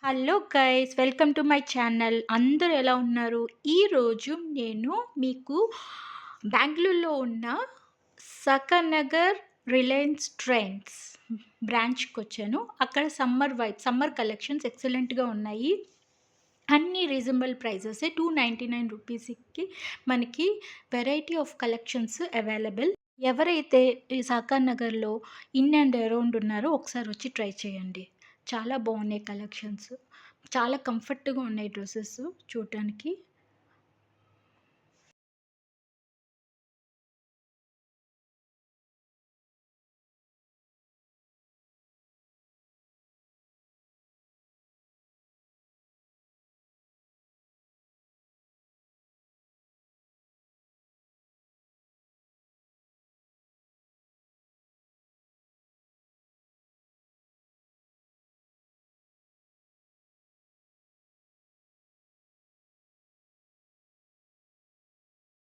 Hello guys, welcome to my channel. అందరూ ఎలా ఉన్నారు? ఈరోజు నేను మీకు బెంగళూరులో ఉన్న సకనగర్ రిలయన్స్ ట్రెండ్స్ బ్రాంచ్కి వచ్చాను. అక్కడ సమ్మర్ కలెక్షన్స్ ఎక్సలెంట్గా ఉన్నాయి. అన్ని రీజనబుల్ ప్రైజెస్, 299 రూపీస్కి మనకి వెరైటీ ఆఫ్ కలెక్షన్స్ అవైలబుల్. ఎవరైతే ఈ సాకార్ నగర్లో ఇన్ అండ్ అరౌండ్ ఉన్నారో ఒకసారి వచ్చి ట్రై చేయండి. చాలా బాగున్నాయి కలెక్షన్స్. చాలా కంఫర్ట్‌గా ఉన్నాయి డ్రెసెస్ చూడటానికి.